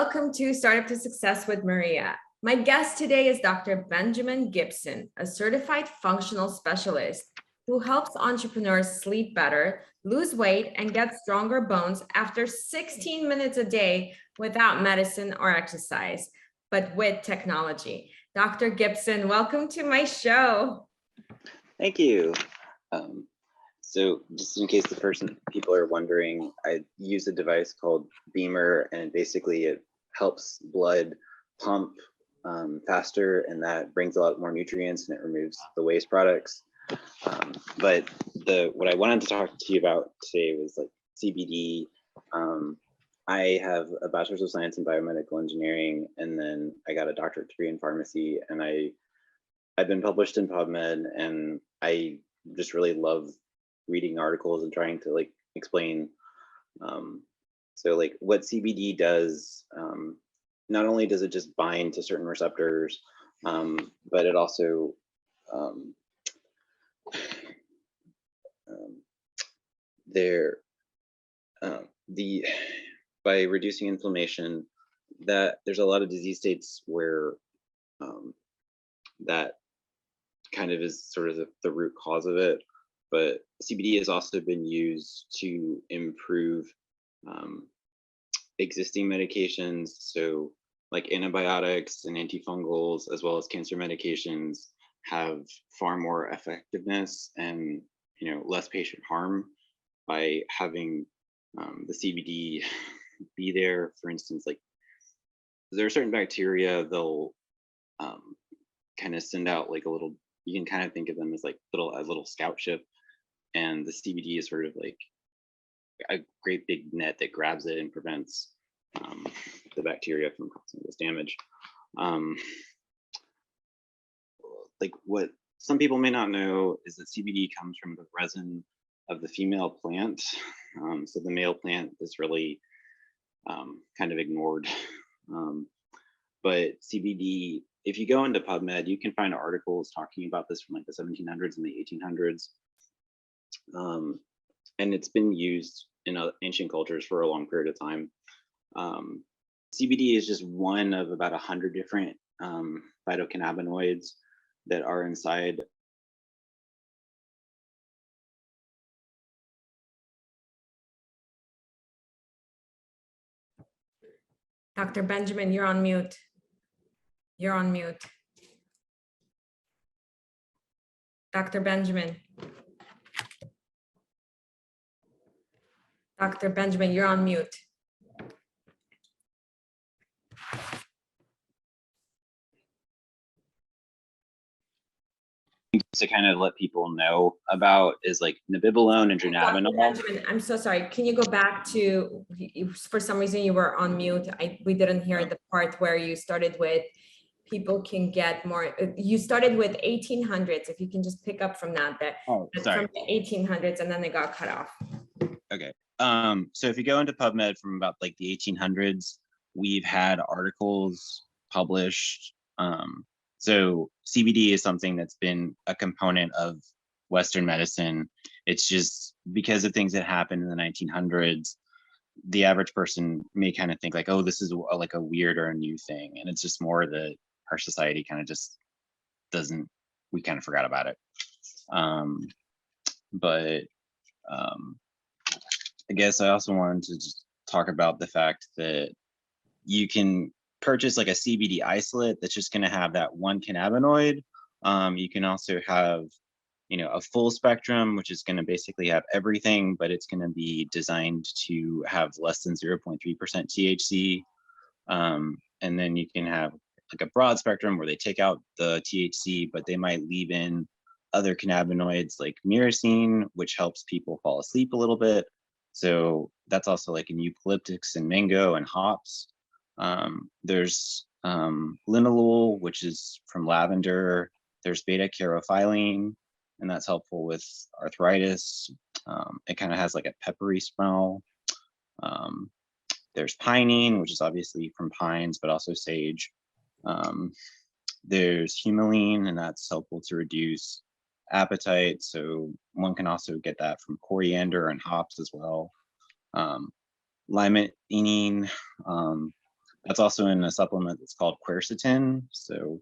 welcome to Startup to Success with Maria. My guest today is Dr. Benjamin Gibson, a certified functional specialist who helps entrepreneurs sleep better, lose weight, and get stronger bones after 16 minutes a day without medicine or exercise, but with technology. Dr. Gibson, welcome to my show. Thank you. So just in case people are wondering, I use a device called Beamer, and basically it helps blood pump faster, and that brings a lot more nutrients and it removes the waste products. But what I wanted to talk to you about today was like CBD. I have a bachelor's of science in biomedical engineering, and then I got a doctorate degree in pharmacy, and I've been published in PubMed, and I just really love reading articles and trying to like explain so like what CBD does. Not only does it just bind to certain receptors, but it also by reducing inflammation, that there's a lot of disease states where that kind of is sort of the root cause of it. But CBD has also been used to improve existing medications. So like antibiotics and antifungals, as well as cancer medications, have far more effectiveness and less patient harm by having the CBD be there. For instance, like there are certain bacteria, they'll kind of send out like a little, you can kind of think of them as like a little scout ship, and the CBD is sort of like a great big net that grabs it and prevents the bacteria from causing this damage. Like what some people may not know is that CBD comes from the resin of the female plant. So the male plant is really kind of ignored. But CBD, if you go into PubMed, you can find articles talking about this from like the 1700s and the 1800s. And it's been used in ancient cultures for a long period of time. CBD is just one of about 100 different phytocannabinoids that are inside. Dr. Benjamin, you're on mute. You're on mute. Dr. Benjamin. Dr. Benjamin, you're on mute. To kind of let people know about is like nebivolone and dronabinol. Benjamin, I'm so sorry. Can you go back to, for some reason you were on mute. We didn't hear the part where you started with people can get more. You started with 1800s. If you can just pick up from that. Sorry. From the 1800s, and then they got cut off. Okay. So if you go into PubMed from about like the 1800s, we've had articles published. So CBD is something that's been a component of Western medicine. It's just because of things that happened in the 1900s, the average person may kind of think like, oh, this is like a weird or a new thing. And it's just more that our society kind of just doesn't, we kind of forgot about it. But I guess I also wanted to just talk about the fact that you can purchase like a CBD isolate that's just going to have that one cannabinoid. You can also have, a full spectrum, which is going to basically have everything, but it's going to be designed to have less than 0.3% THC. And then you can have like a broad spectrum where they take out the THC, but they might leave in other cannabinoids like myrcene, which helps people fall asleep a little bit. So that's also like in eucalyptus and mango and hops. There's linalool, which is from lavender. There's beta carophylline, and that's helpful with arthritis. It kind of has like a peppery smell. There's pinene, which is obviously from pines, but also sage. There's humulene, and that's helpful to reduce appetite. So one can also get that from coriander and hops as well. Limonene, That's also in a supplement that's called quercetin. So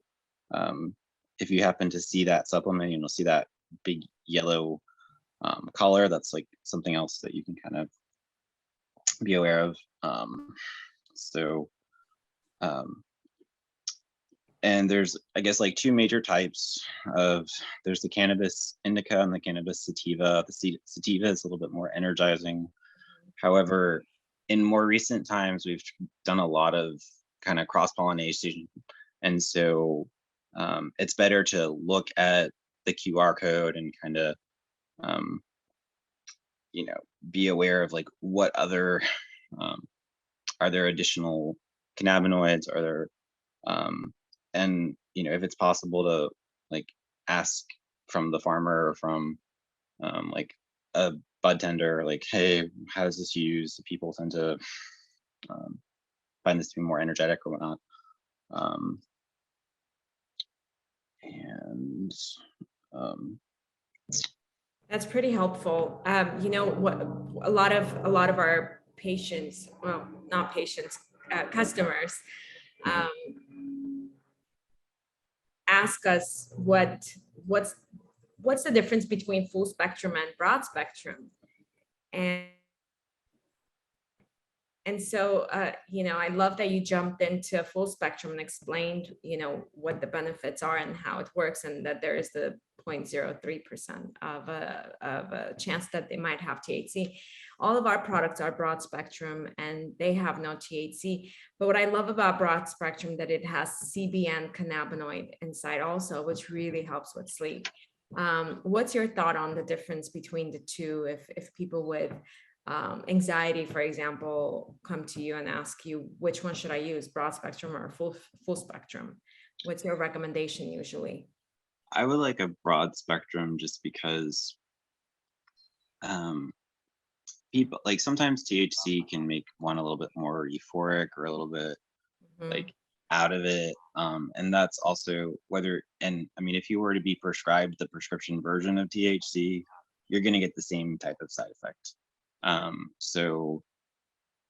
if you happen to see that supplement, you'll see that big yellow color. That's like something else that you can kind of be aware of. So and there's, I guess, like two major types of, there's the cannabis indica and the cannabis sativa. The sativa is a little bit more energizing. However, in more recent times, we've done a lot of kind of cross-pollination. And so it's better to look at the QR code and kind of, be aware of like what other, are there additional cannabinoids? Are there, and if it's possible to like ask from the farmer or from like a bud tender, like, hey, how does this use? People tend to find this to be more energetic or whatnot. And That's pretty helpful. What a lot of our patients, well, not patients, customers, ask us what's the difference between full spectrum and broad spectrum, and so, I love that you jumped into full spectrum and explained, what the benefits are and how it works, and that there is the 0.03% of a chance that they might have THC. All of our products are broad spectrum and they have no THC. But what I love about broad spectrum that it has CBN cannabinoid inside also, which really helps with sleep. What's your thought on the difference between the two? If people with anxiety, for example, come to you and ask you, which one should I use, broad spectrum or full spectrum? What's your recommendation usually? I would like a broad spectrum just because people, like, sometimes THC can make one a little bit more euphoric or a little bit like out of it. And that's also whether, and I mean, if you were to be prescribed the prescription version of THC, you're going to get the same type of side effect. So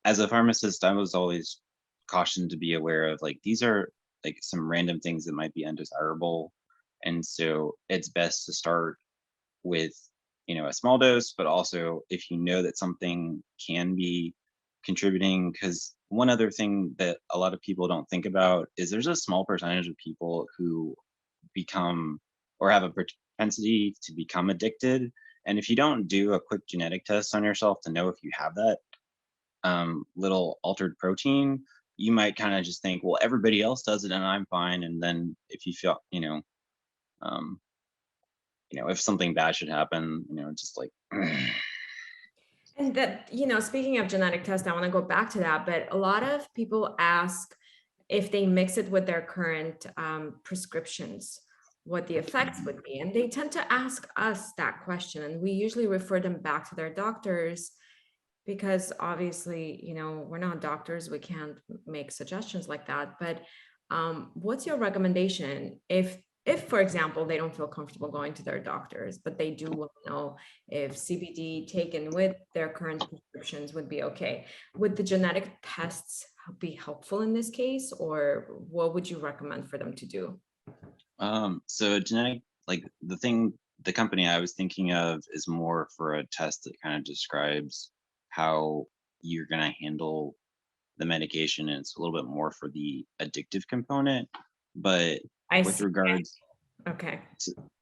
as a pharmacist, I was always cautioned to be aware of like, these are like some random things that might be undesirable. And so it's best to start with, a small dose, but also if you know that something can be contributing, because one other thing that a lot of people don't think about is there's a small percentage of people who become or have a propensity to become addicted. And if you don't do a quick genetic test on yourself to know if you have that little altered protein, you might kind of just think, well, everybody else does it and I'm fine. And then if you feel, um, if something bad should happen, just like. And that, speaking of genetic test, I want to go back to that, but a lot of people ask if they mix it with their current prescriptions, what the effects would be. And they tend to ask us that question. And we usually refer them back to their doctors because obviously, we're not doctors. We can't make suggestions like that. But what's your recommendation if, for example, they don't feel comfortable going to their doctors, but they do want to know if CBD taken with their current prescriptions would be okay? Would the genetic tests be helpful in this case, or what would you recommend for them to do? So genetic, like the company I was thinking of is more for a test that kind of describes how you're going to handle the medication, and it's a little bit more for the addictive component. But I with see. regards Okay.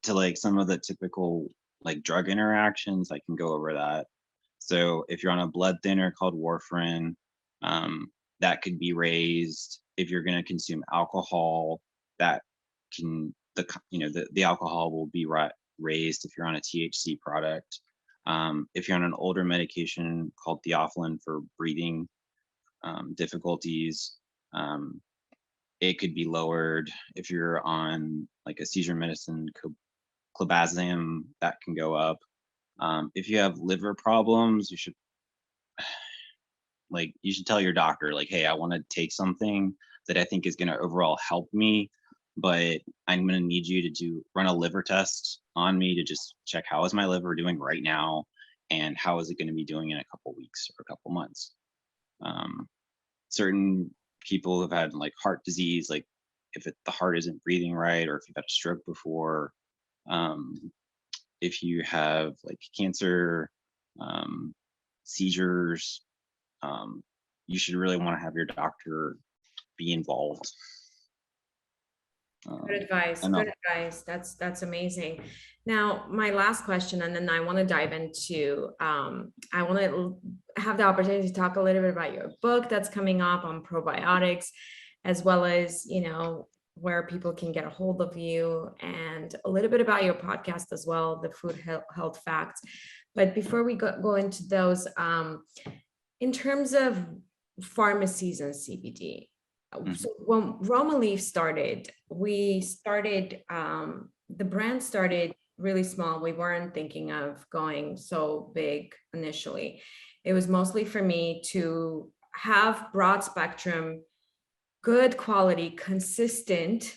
to like some of the typical like drug interactions, I can go over that. So if you're on a blood thinner called warfarin, that could be raised. If you're going to consume alcohol, that can the alcohol will be raised if you're on a THC product. If you're on an older medication called theophylline for breathing difficulties, it could be lowered. If you're on like a seizure medicine, clobazam, that can go up. If you have liver problems, you should tell your doctor, like, hey, I want to take something that I think is going to overall help me, but I'm going to need you to run a liver test on me to just check how is my liver doing right now and how is it going to be doing in a couple weeks or a couple months. Certain people who've had like heart disease, like if the heart isn't breathing right, or if you've had a stroke before, um, if you have like cancer, um, seizures, um, you should really want to have your doctor be involved. Good advice. And Good advice. That's amazing. Now, my last question, and then I want to dive into, I want to have the opportunity to talk a little bit about your book that's coming up on probiotics, as well as, where people can get a hold of you, and a little bit about your podcast as well, the Food Health Facts. But before we go into those, in terms of pharmacies and CBD, so when Roma Leaf started, the brand started really small. We weren't thinking of going so big initially. It was mostly for me to have broad spectrum, good quality, consistent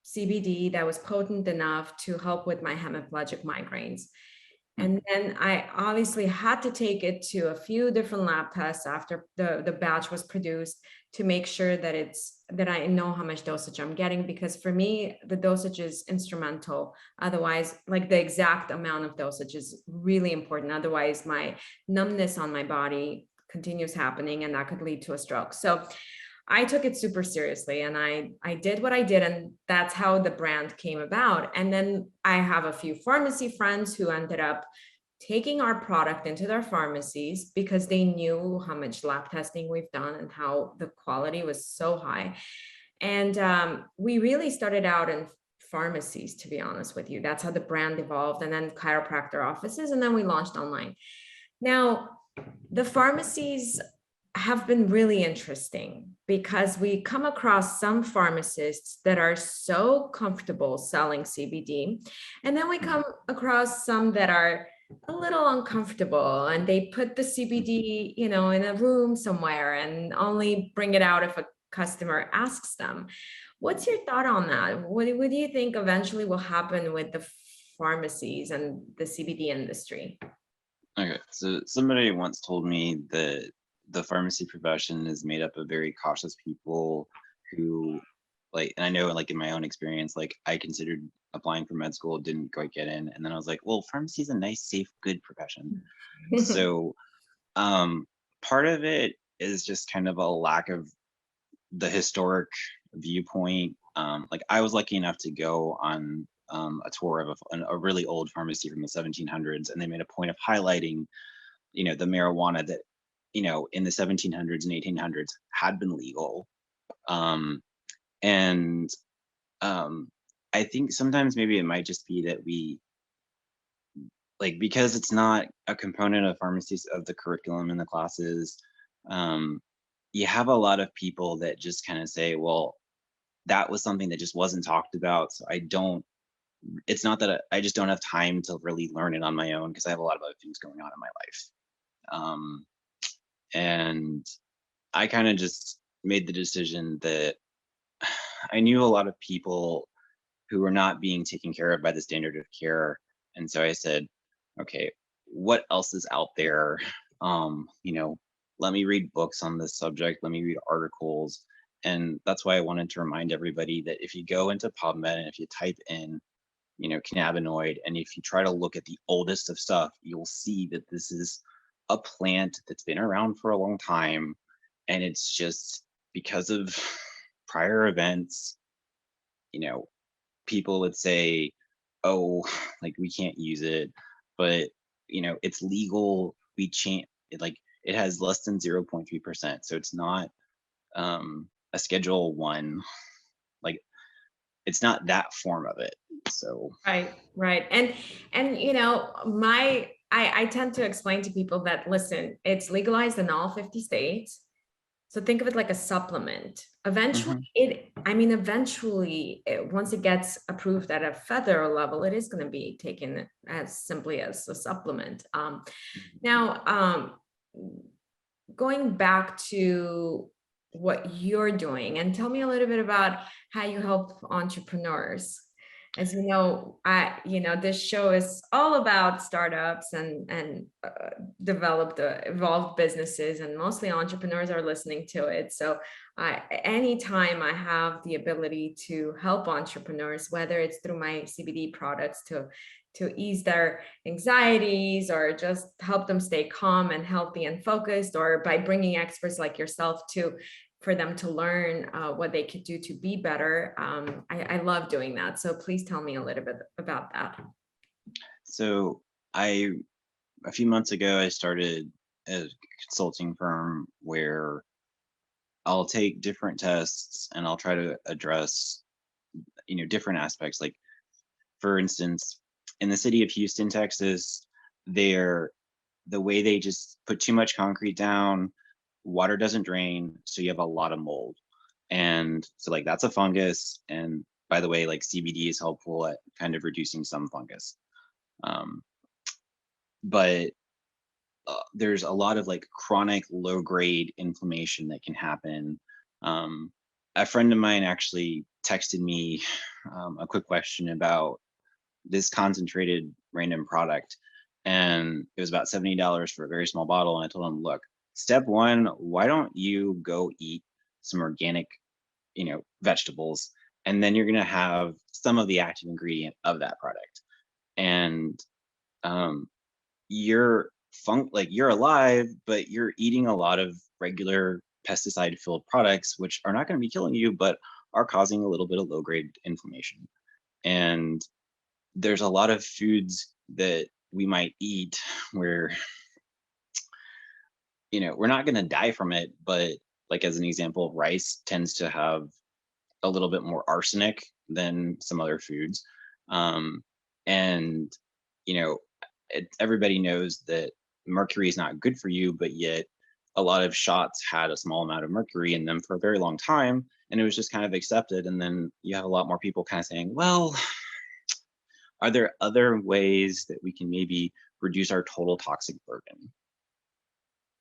CBD that was potent enough to help with my hemiplegic migraines. And then I obviously had to take it to a few different lab tests after the batch was produced to make sure that I know how much dosage I'm getting, because for me, the dosage is instrumental. Otherwise, like the exact amount of dosage is really important. Otherwise, my numbness on my body continues happening, and that could lead to a stroke. So I took it super seriously, and I did what I did, and that's how the brand came about. And then I have a few pharmacy friends who ended up taking our product into their pharmacies because they knew how much lab testing we've done and how the quality was so high. And we really started out in pharmacies, to be honest with you. That's how the brand evolved, and then chiropractor offices, and then we launched online. Now, the pharmacies have been really interesting because we come across some pharmacists that are so comfortable selling CBD, and then we come across some that are a little uncomfortable, and they put the CBD, in a room somewhere and only bring it out if a customer asks them. What's your thought on that? What do you think eventually will happen with the pharmacies and the CBD industry? Okay, so somebody once told me that the pharmacy profession is made up of very cautious people who, like, and I know, like, in my own experience, like, I considered applying for med school, didn't quite get in, and then I was like, well, pharmacy is a nice, safe, good profession. So part of it is just kind of a lack of the historic viewpoint. Like, I was lucky enough to go on a tour of a really old pharmacy from the 1700s, and they made a point of highlighting, the marijuana that, in the 1700s and 1800s had been legal. And I think sometimes maybe it might just be that we, like, because it's not a component of pharmacies of the curriculum in the classes, you have a lot of people that just kind of say, well, that was something that just wasn't talked about. So it's not that I just don't have time to really learn it on my own because I have a lot of other things going on in my life. And I kind of just made the decision that I knew a lot of people who were not being taken care of by the standard of care. And so I said, okay, what else is out there? Let me read books on this subject. Let me read articles. And that's why I wanted to remind everybody that if you go into PubMed and if you type in, cannabinoid, and if you try to look at the oldest of stuff, you'll see that this is a plant that's been around for a long time. And it's just because of prior events, people would say, oh, like, we can't use it, but it's legal. We change it, like, it has less than 0.3%, so it's not a Schedule 1, like, it's not that form of it. So Right. And I tend to explain to people that, listen, it's legalized in all 50 states. So think of it like a supplement. Eventually, once it gets approved at a federal level, it is going to be taken as simply as a supplement. Now, going back to what you're doing, and tell me a little bit about how you help entrepreneurs. as you know, this show is all about startups and evolved businesses, and mostly entrepreneurs are listening to it. So anytime I have the ability to help entrepreneurs, whether it's through my CBD products to ease their anxieties or just help them stay calm and healthy and focused, or by bringing experts like yourself to for them to learn what they could do to be better. I love doing that. So please tell me a little bit about that. So a few months ago, I started a consulting firm where I'll take different tests and I'll try to address, different aspects. Like, for instance, in the city of Houston, Texas, they're the way they just put too much concrete down, water doesn't drain, so you have a lot of mold. And so like that's a fungus. And by the way, like CBD is helpful at kind of reducing some fungus. Um, but there's a lot of like chronic low grade inflammation that can happen. Um, a friend of mine actually texted me a quick question about this concentrated random product, and it was about $70 for a very small bottle. And I told him, look, step one, why don't you go eat some organic, vegetables, and then you're going to have some of the active ingredient of that product. And um, you're you're alive, but you're eating a lot of regular pesticide filled products, which are not going to be killing you, but are causing a little bit of low grade inflammation. And there's a lot of foods that we might eat where, we're not going to die from it, but like as an example, rice tends to have a little bit more arsenic than some other foods. And, you know, everybody knows that mercury is not good for you, but yet a lot of shots had a small amount of mercury in them for a very long time. And it was just kind of accepted. And then you have a lot more people kind of saying, well, are there other ways that we can maybe reduce our total toxic burden?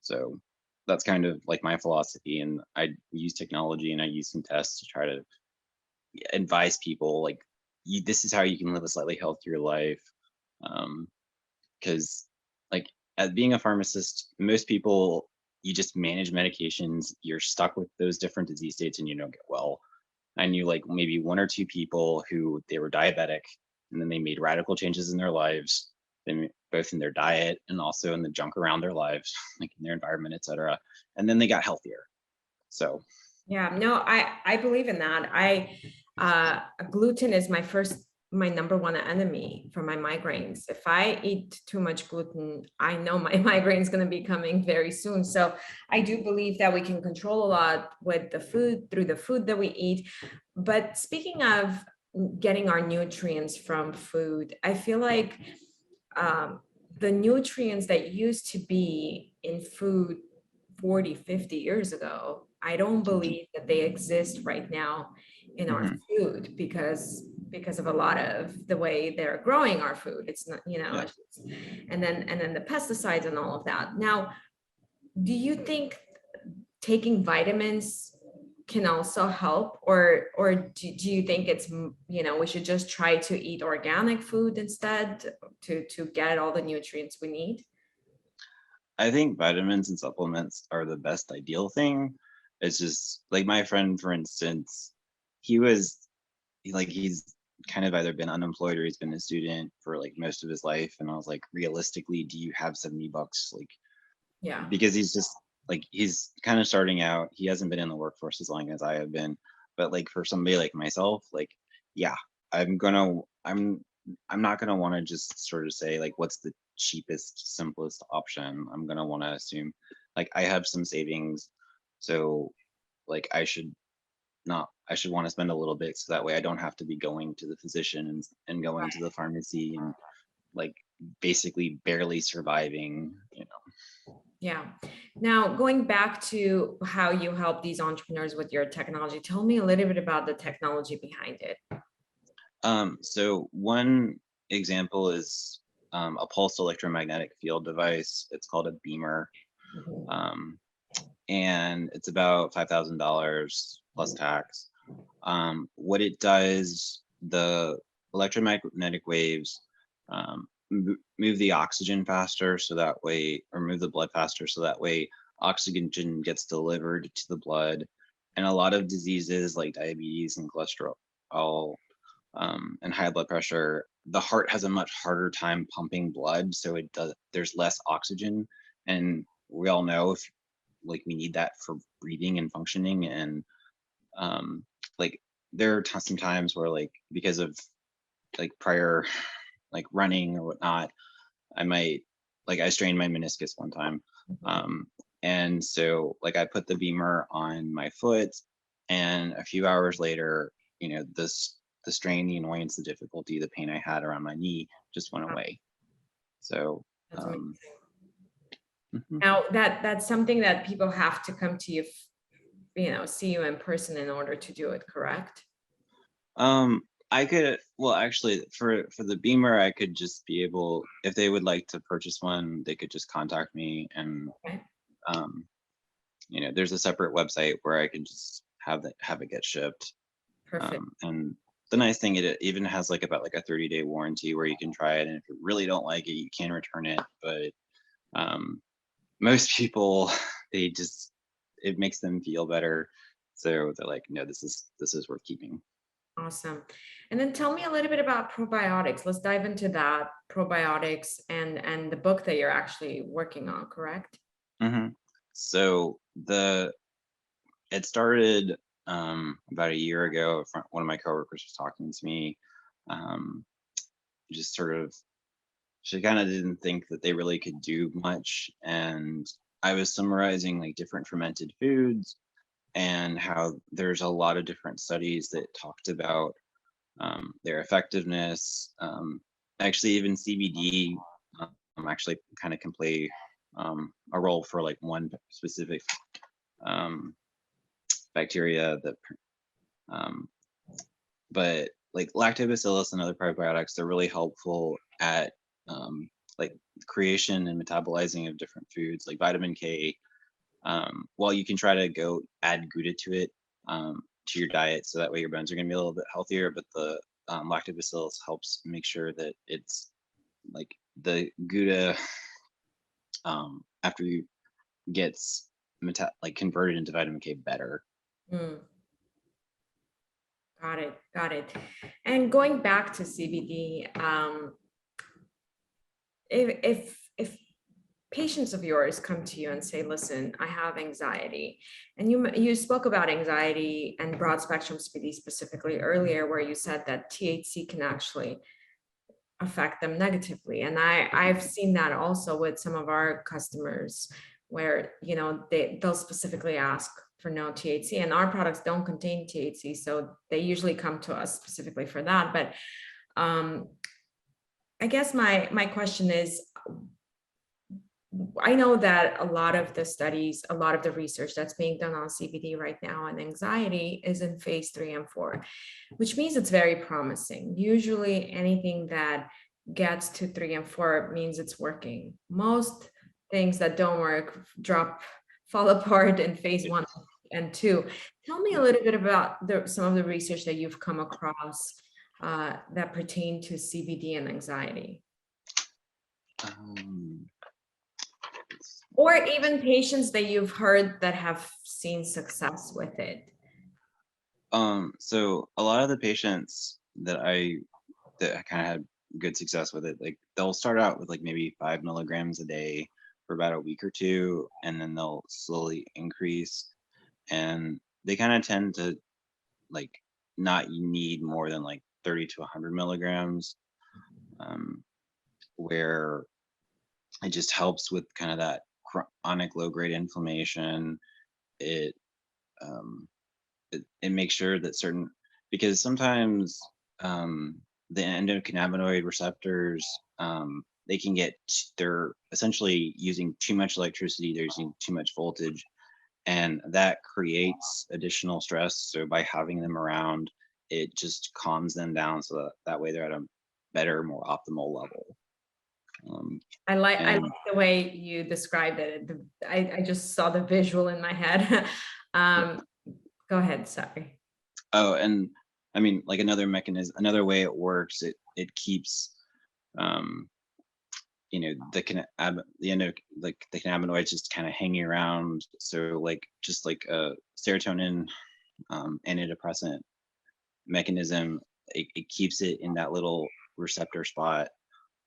So that's kind of like my philosophy. And I use technology and I use some tests to try to advise people like, this is how you can live a slightly healthier life. Because like as being a pharmacist, most people, you just manage medications, you're stuck with those different disease states and you don't get well. I knew like maybe one or two people who they were diabetic and then they made radical changes in their lives, both in their diet and also in the junk around their lives, like in their environment, etc. And then they got healthier. So yeah, no, I believe in that. Gluten is my number one enemy for my migraines. If I eat too much gluten, I know my migraine is going to be coming very soon. So I do believe that we can control a lot with the food, through the food that we eat. But speaking of getting our nutrients from food, I feel like the nutrients that used to be in food 40, 50 years ago, I don't believe that they exist right now in our food because of a lot of the way they're growing our food. It's not, yeah. it's just, and then the pesticides and all of that. Now, do you think taking vitamins can also help, or do you think it's, we should just try to eat organic food instead to get all the nutrients we need? I think vitamins and supplements are the best ideal thing. It's just like my friend, for instance, he's kind of either been unemployed or he's been a student for like most of his life. And I was like, realistically, do you have $70? Like, Yeah. because he's just like, he's kind of starting out. He hasn't been in the workforce as long as I have been. But like for somebody like myself, like, yeah, I'm not gonna want to just sort of say like what's the cheapest, simplest option. I'm gonna want to assume like I have some savings, so like I should want to spend a little bit so that way I don't have to be going to the physician and going to the pharmacy and like basically barely surviving, Yeah. Now, going back to how you help these entrepreneurs with your technology, tell me a little bit about the technology behind it. So one example is a pulsed electromagnetic field device. It's called a beamer. Mhm. And it's about $5,000 plus tax. What it does, the electromagnetic waves move the oxygen faster, so that way, or move the blood faster, so that way oxygen gets delivered to the blood. And a lot of diseases like diabetes and cholesterol and high blood pressure, the heart has a much harder time pumping blood, so there's less oxygen. And we all know, if like, we need that for breathing and functioning. And like, there are some times where, like, because of like prior like running or whatnot, I strained my meniscus one time. And so, like, I put the beamer on my foot, and a few hours later, the strain, the annoyance, the difficulty, the pain I had around my knee just went away. So That's amazing. Mhm. Now that's something that people have to come to you, see you in person in order to do it, correct? I could, well, actually, for the beamer, I could just be able, if they would like to purchase one, they could just contact me. And Okay. there's a separate website where I can just have it get shipped. Perfect. And the nice thing, it even has like about like a 30-day warranty where you can try it, and if you really don't like it, you can return it. But most people, it makes them feel better, so they're like, no, this is worth keeping. Awesome. And then tell me a little bit about probiotics. Let's dive into that, probiotics, and the book that you're actually working on, correct? hmm So it started about a year ago. One of my coworkers was talking to me. Um, just sort of, she kind of didn't think that they really could do much, and I was summarizing like different fermented foods and how there's a lot of different studies that talked about their effectiveness. Actually, even CBD actually kind of can play a role for like one specific um, bacteria that, um, but like lactobacillus and other probiotics, they're really helpful at like creation and metabolizing of different foods, like vitamin K. While you can try to go add Gouda to it, to your diet, so that way your bones are going to be a little bit healthier, but the lactobacillus helps make sure that it's like the Gouda, after you gets like converted into vitamin K better. Mm, got it. Got it. And going back to CBD, if patients of yours come to you and say, listen, I have anxiety, and you spoke about anxiety and broad spectrum CBD specifically earlier, where you said that THC can actually affect them negatively. And I've seen that also with some of our customers, where they'll specifically ask for no THC, and our products don't contain THC, so they usually come to us specifically for that. But I guess my question is, I know that a lot of the studies, a lot of the research that's being done on CBD right now and anxiety is in phase 3 and 4, which means it's very promising. Usually anything that gets to 3 and 4 means it's working. Most things that don't work fall apart in phase 1 and 2. Tell me a little bit about some of the research that you've come across that pertain to CBD and anxiety. Or even patients that you've heard that have seen success with it. So a lot of the patients that I kind of had good success with it, like they'll start out with like maybe 5 milligrams a day for about a week or two, and then they'll slowly increase, and they kind of tend to like not need more than like 30 to 100 milligrams, where it just helps with kind of that chronic low grade inflammation. It it makes sure that because sometimes the endocannabinoid receptors, they can they're essentially using too much electricity, they're using too much voltage, and that creates additional stress. So by having them around, it just calms them down, so that way they're at a better, more optimal level. I like the way you described it. I just saw the visual in my head. Go ahead, sorry. Oh, and I mean, like another mechanism, another way it works, it keeps, um, you know, the end of like the cannabinoids just kind of hanging around. So like just like a serotonin antidepressant mechanism, it keeps it in that little receptor spot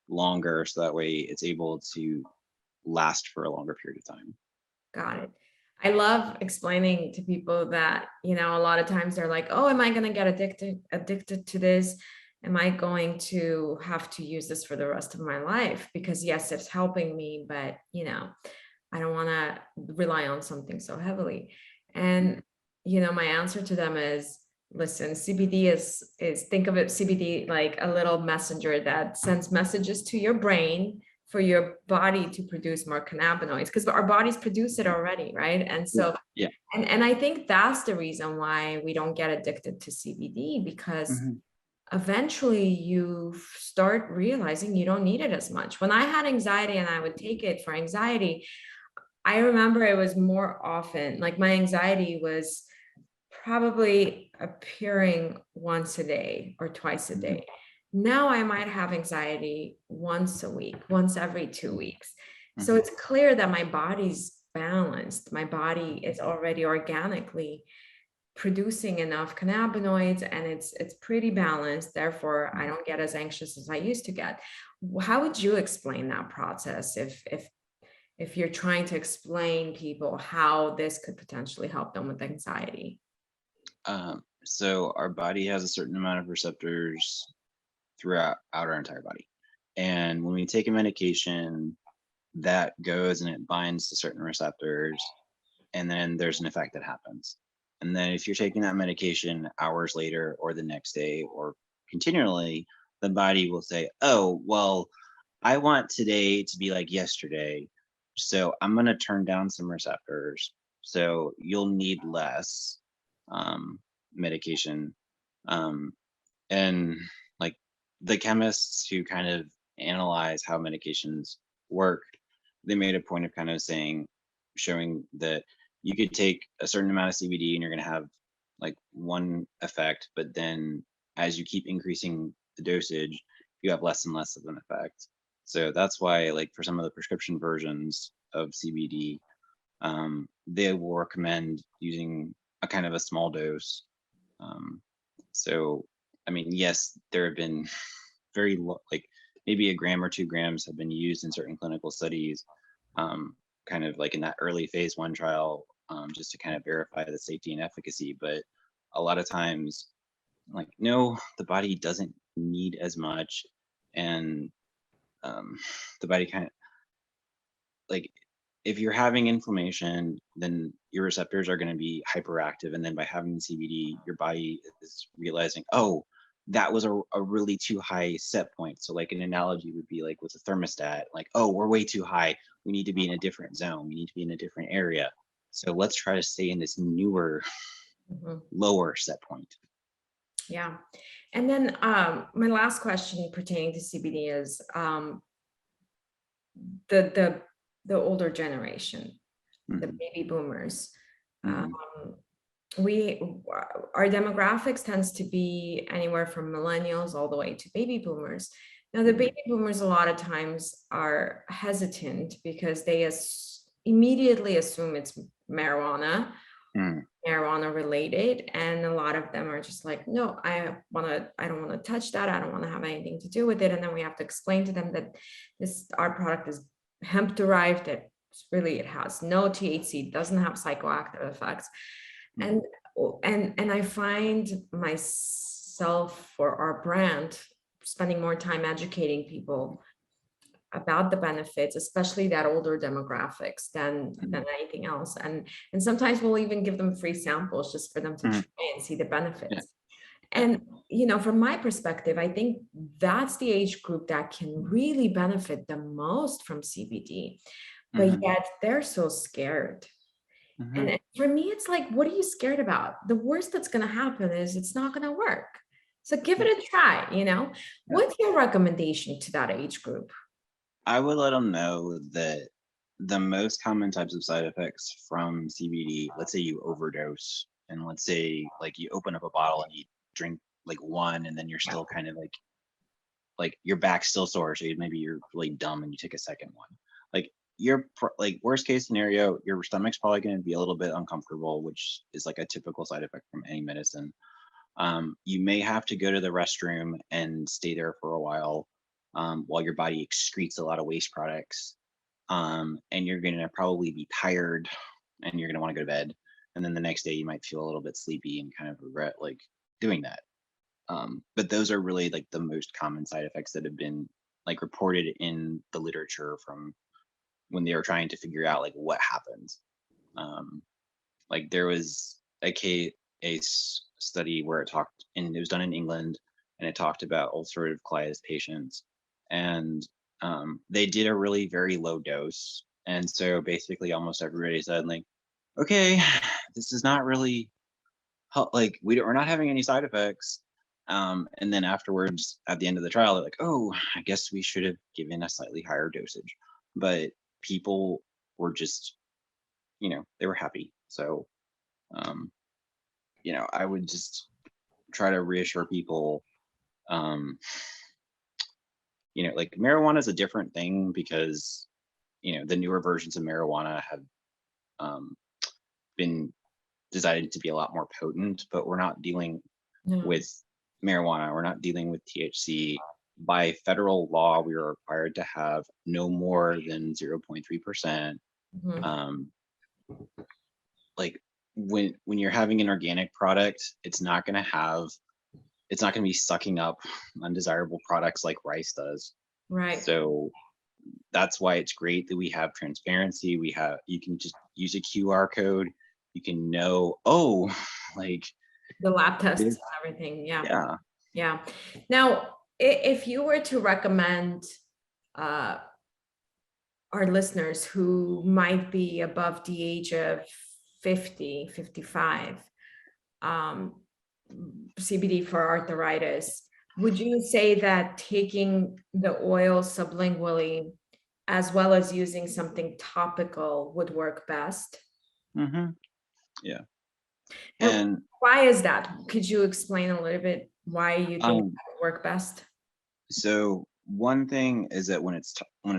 longer, so that way it's able to last for a longer period of time. Got it. I love explaining to people that, a lot of times they're like, oh, am I going to get addicted to this? Am I going to have to use this for the rest of my life? Because yes, it's helping me, but I don't want to rely on something so heavily. And, my answer to them is, listen, CBD is think of it, CBD like a little messenger that sends messages to your brain for your body to produce more cannabinoids, because our bodies produce it already, right? And so, Yeah. and I think that's the reason why we don't get addicted to CBD, because eventually you start realizing you don't need it as much. When I had anxiety and I would take it for anxiety, I remember it was more often, like my anxiety was probably appearing once a day or twice a day. Now I might have anxiety once a week, once every 2 weeks. So it's clear that my body's balanced. My body is already organically producing enough cannabinoids, and it's pretty balanced. Therefore, I don't get as anxious as I used to get. How would you explain that process if you're trying to explain people how this could potentially help them with anxiety? So our body has a certain amount of receptors throughout our entire body. And when we take a medication, that goes and it binds to certain receptors, and then there's an effect that happens. And then if you're taking that medication hours later or the next day or continually, the body will say, oh, well, I want today to be like yesterday. So I'm going to turn down some receptors. So you'll need less medication. Um, and like the chemists who kind of analyze how medications work, they made a point of kind of showing that you could take a certain amount of CBD and you're going to have like one effect, but then as you keep increasing the dosage, you have less and less of an effect. So that's why, like for some of the prescription versions of CBD, they will recommend using a kind of a small dose. So, I mean, yes, there have been like maybe a gram or 2 grams have been used in certain clinical studies, kind of like in that early phase 1 trial, just to kind of verify the safety and efficacy. But a lot of times, like, no, the body doesn't need as much. And the body kind of like, if you're having inflammation, then your receptors are going to be hyperactive. And then by having CBD, your body is realizing, oh, that was a really too high set point. So like an analogy would be like with a thermostat, like, oh, we're way too high. We need to be in a different zone. We need to be in a different area. So let's try to stay in this newer, lower set point. Yeah. And then my last question pertaining to CBD is the older generation, the baby boomers. Our demographics tends to be anywhere from millennials all the way to baby boomers. Now, the baby boomers a lot of times are hesitant because they immediately assume it's marijuana related, and a lot of them are just like, no, I don't want to touch that. I don't want to have anything to do with it. And then we have to explain to them that our product is hemp derived, that it has no THC, doesn't have psychoactive effects. And I find myself, for our brand, spending more time educating people about the benefits, especially that older demographics, than anything else. And sometimes we'll even give them free samples just for them to try and see the benefits. And from my perspective, I think that's the age group that can really benefit the most from CBD, but yet they're so scared. And for me, it's like, what are you scared about? The worst that's going to happen is it's not going to work. So give it a try. What's your recommendation to that age group? I would let them know that the most common types of side effects from CBD, let's say you overdose, and let's say like you open up a bottle and you drink like one, and then you're still kind of like your back's still sore, so maybe you're really dumb and you take a second one. Like like worst case scenario, your stomach's probably going to be a little bit uncomfortable, which is like a typical side effect from any medicine. You may have to go to the restroom and stay there for a while your body excretes a lot of waste products. And you're going to probably be tired and you're going to want to go to bed. And then the next day you might feel a little bit sleepy and kind of regret like doing that. But those are really like the most common side effects that have been like reported in the literature from when they were trying to figure out like what happens. Like there was a study where it talked, and it was done in England, and it talked about ulcerative colitis patients, and they did a really very low dose, and so basically almost everybody said like, okay, this is not really like we're not having any side effects. And then afterwards, at the end of the trial, they're like, oh, I guess we should have given a slightly higher dosage. But people were just, they were happy. So, I would just try to reassure people, like marijuana is a different thing because, the newer versions of marijuana have been decided to be a lot more potent, but we're not dealing with marijuana. We're not dealing with THC. By federal law, we are required to have no more than 0.3%. Like when you're having an organic product, it's not going to be sucking up undesirable products like rice does. Right. So that's why it's great that we have transparency. You can just use a QR code. You can know, like the lab tests and everything. Yeah. Now, if you were to recommend our listeners who might be above the age of 50, 55, CBD for arthritis, would you say that taking the oil sublingually as well as using something topical would work best? Yeah. And why is that? Could you explain a little bit why you think that would work best? So one thing is that when it's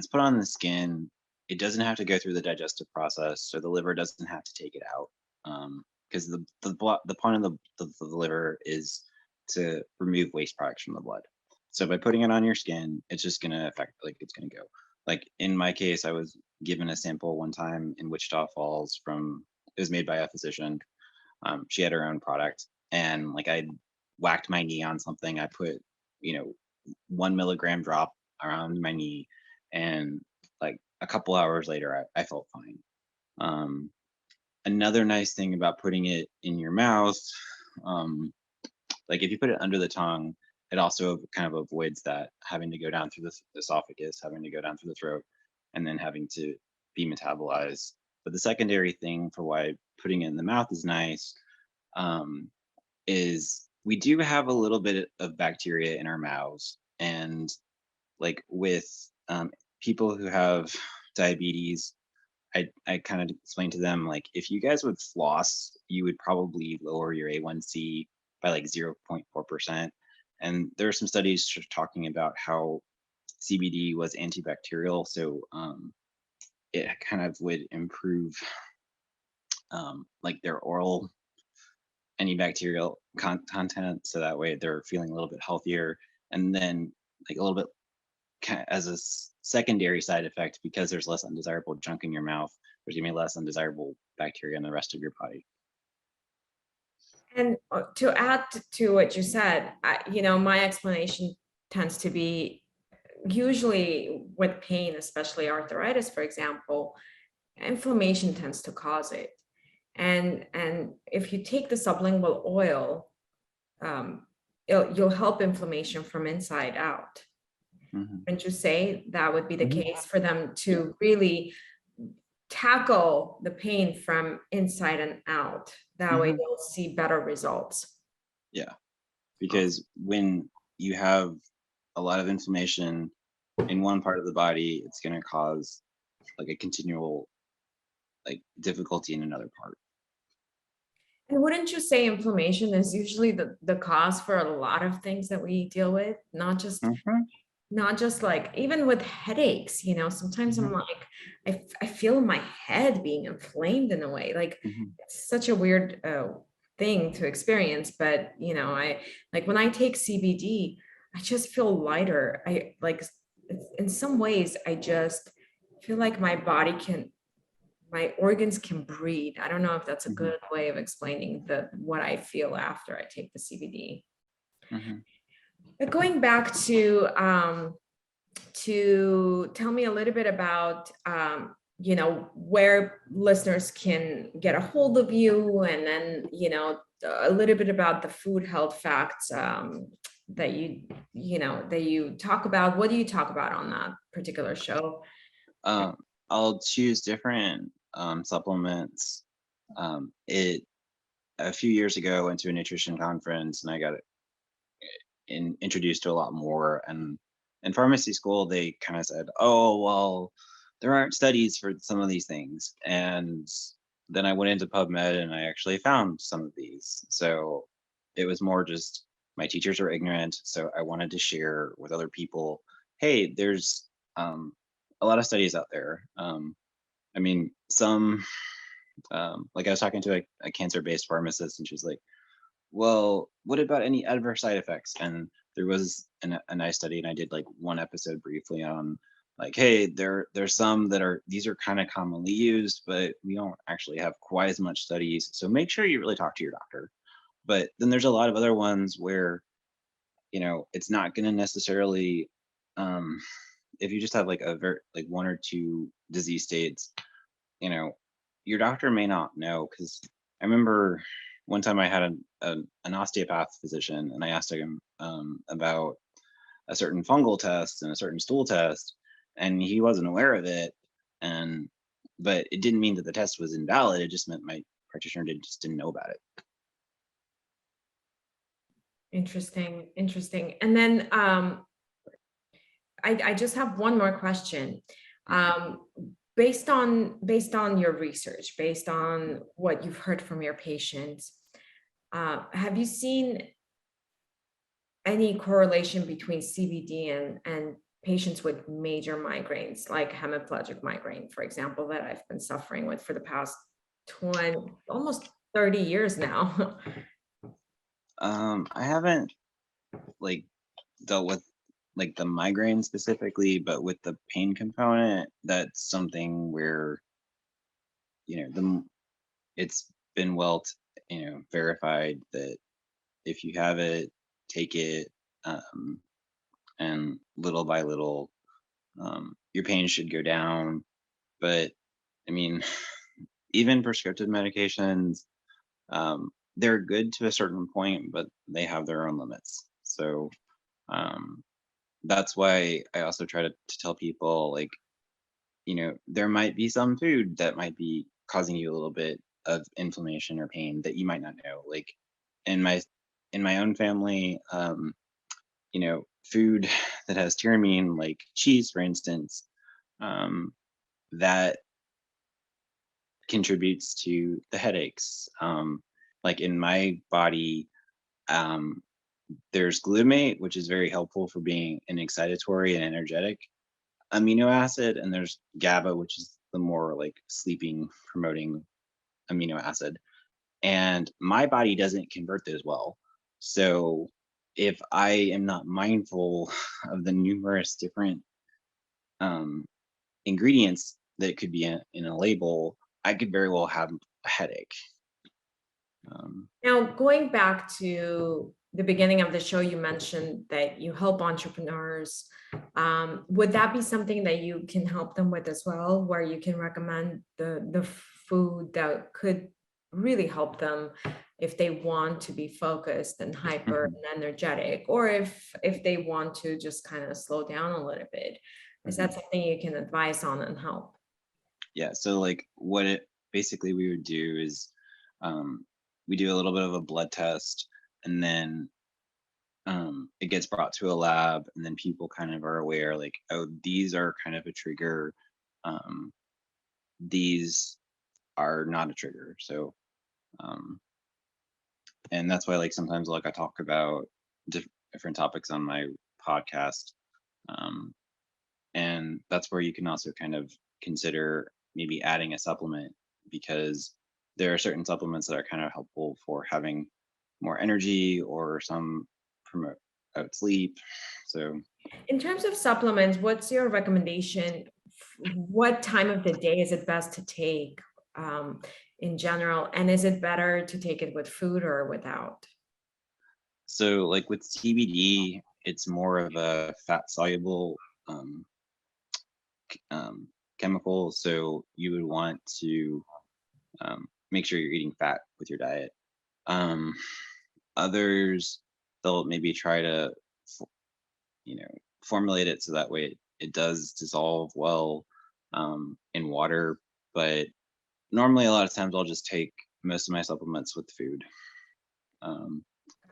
put on the skin, it doesn't have to go through the digestive process, so the liver doesn't have to take it out. Because the point of the liver is to remove waste products from the blood. So by putting it on your skin, it's just going to affect, like it's going to go. Like in my case, I was given a sample one time in Wichita Falls it was made by a physician. She had her own product, and like I whacked my knee on something. I put, 1 milligram drop around my knee, and like a couple hours later, I felt fine. Another nice thing about putting it in your mouth, like if you put it under the tongue, it also kind of avoids that having to go down through the esophagus, having to go down through the throat, and then having to be metabolized. But the secondary thing for why putting it in the mouth is nice is we do have a little bit of bacteria in our mouths. And like with people who have diabetes, I kind of explained to them, like, if you guys would floss, you would probably lower your A1C by like 0.4%. And there are some studies talking about how CBD was antibacterial. So it kind of would improve like their oral antibacterial content. So that way they're feeling a little bit healthier. And then like a little bit as a secondary side effect, because there's less undesirable junk in your mouth, there's gonna be less undesirable bacteria in the rest of your body. And to add to what you said, my explanation tends to be usually with pain, especially arthritis, for example, inflammation tends to cause it. And if you take the sublingual oil, you'll help inflammation from inside out. Wouldn't you say that would be the case for them to really tackle the pain from inside and out? That way they'll see better results. Yeah, because when you have a lot of inflammation in one part of the body, it's going to cause like a continual like difficulty in another part. And wouldn't you say inflammation is usually the cause for a lot of things that we deal with, Mhm, not just like even with headaches, sometimes I'm mhm, like, I feel my head being inflamed in a way. Like mhm, it's such a weird thing to experience, but I like when I take CBD, I just feel lighter. I like in some ways I just feel like my organs can breathe. I don't know if that's a mhm, good way of explaining the what I feel after I take the CBD. mhm. But going back to tell me a little bit about where listeners can get a hold of you, and then a little bit about the food health facts that you talk about. What do you talk about on that particular show? Um, I'll choose different supplements. It A few years ago, I went to a nutrition conference and I got introduced to a lot more. And in pharmacy school, they kind of said, "Oh, well, there aren't studies for some of these things." And then I went into PubMed and I actually found some of these. So it was more just my teachers are ignorant, so I wanted to share with other people. Hey, there's um, a lot of studies out there. I mean, some like I was talking to a cancer-based pharmacist, and she's like, well, what about any adverse side effects? And there was a nice study, and I did like one episode briefly on like, hey, there's some that are these are kind of commonly used, but we don't actually have quite as much studies. So make sure you really talk to your doctor. But then there's a lot of other ones where it's not going to necessarily um, if you just have like a very like one or two disease states, you know, your doctor may not know. Because I remember one time I had an osteopath physician, and I asked him about a certain fungal test and a certain stool test, and he wasn't aware of it. And but it didn't mean that the test was invalid. It just meant my practitioner just didn't know about it. Interesting, interesting. And then I just have one more question. Um, based on your research, based on what you've heard from your patients, have you seen any correlation between CBD and patients with major migraines, like hemiplegic migraine, for example, that I've been suffering with for the past 20, almost 30 years now? I haven't like dealt with like the migraine specifically, but with the pain component, that's something where the it's been verified that if you have it, take it, um, and little by little, your pain should go down. But I mean, even prescriptive medications, they're good to a certain point, but they have their own limits. So um, that's why I also try to tell people, like, there might be some food that might be causing you a little bit of inflammation or pain that you might not know. Like in my in my own family, food that has tyramine, like cheese, for instance, um, that contributes to the headaches. Like in my body, um, there's glutamate, which is very helpful for being an excitatory and energetic amino acid, and there's GABA, which is the more like sleeping promoting amino acid. And my body doesn't convert those well. So if I am not mindful of the numerous different um, ingredients that could be in a label, I could very well have a headache. Now, going back to the beginning of the show, you mentioned that you help entrepreneurs. Would that be something that you can help them with as well, where you can recommend the food that could really help them if they want to be focused and hyper Mhm, and energetic, or if they want to just kind of slow down a little bit? Is mhm. that something you can advise on and help? Yeah. So like what it basically we would do is um, we do a little bit of a blood test, and then it gets brought to a lab, and then people kind of are aware, like, oh, these are kind of a trigger. Um, these are not a trigger. So um, And that's why like sometimes like I talk about different topics on my podcast. Um, and that's where you can also kind of consider maybe adding a supplement, because there are certain supplements that are kind of helpful for having more energy, or some promote out sleep. So In terms of supplements, what's your recommendation? What time of the day is it best to take in general? And is it better to take it with food or without? like with CBD, it's more of a fat soluble um, chemical. So you would want to make sure you're eating fat with your diet. Um, Others, they'll maybe try to, you know, formulate it so that way it does dissolve well in water. But normally, a lot of times, I'll just take most of my supplements with food. Um,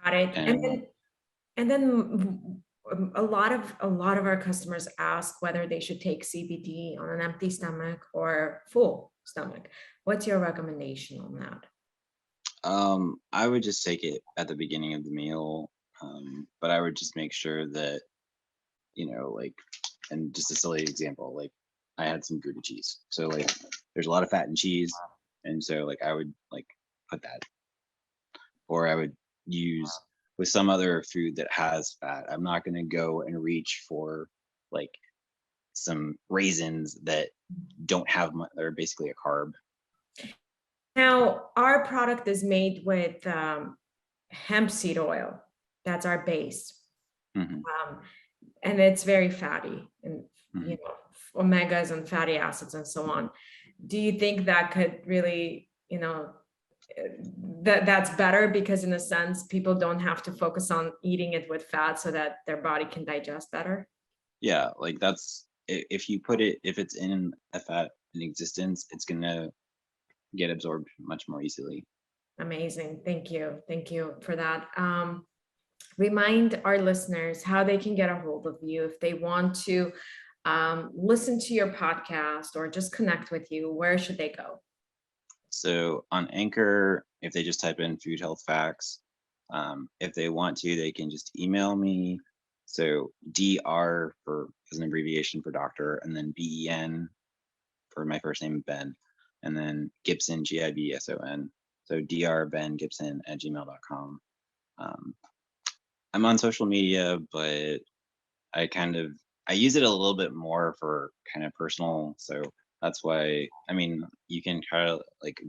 Got it. and And then a lot of our customers ask whether they should take CBD on an empty stomach or full stomach. What's your recommendation on that? I would just take it at the beginning of the meal, but I would just make sure that, like, and just a silly example, like I had some Gouda cheese, so like there's a lot of fat in cheese, and so like I would like put that, or I would use with some other food that has fat. I'm not going to go and reach for like some raisins that don't have much, they're basically a carb. Now, our product is made with hemp seed oil. That's our base. Hmm. And it's very fatty and, Hmm. omegas and fatty acids and so on. Do you think that could really, that's better, because in a sense, people don't have to focus on eating it with fat so that their body can digest better? Yeah, like that's if you put it, if it's in a fat in existence, it's gonna get absorbed much more easily. Amazing. Thank you. Thank you for that. Remind our listeners how they can get a hold of you if they want to listen to your podcast or just connect with you. Where should they go? So on Anchor, if they just type in food health facts, if they want to, they can just email me. So DR for as an abbreviation for doctor, and then BEN for my first name Ben, and then Gibson GIBSON. So drben.gibson@gmail.com. Um, I'm on social media, but I use it a little bit more for kind of personal. So that's why, I mean, you can kind of like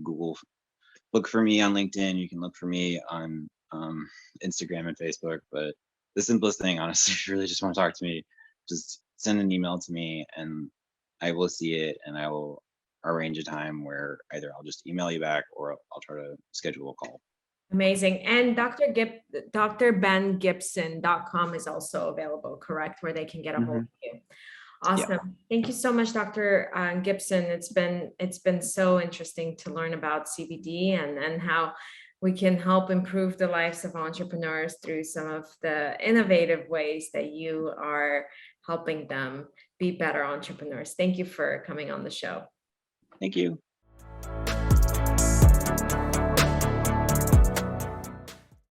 look for me on LinkedIn. You can look for me on Instagram and Facebook. But the simplest thing, honestly, if you really just want to talk to me, just send an email to me and I will see it, and I will arrange a time where either I'll just email you back or I'll try to schedule a call. Amazing. And drben.gibson.com is also available, correct? Where they can get a hold of you. Yeah. Awesome. Thank you so much, Dr. Gibson. It's been so interesting to learn about CBD and how we can help improve the lives of entrepreneurs through some of the innovative ways that you are helping them be better entrepreneurs. Thank you for coming on the show. Thank you.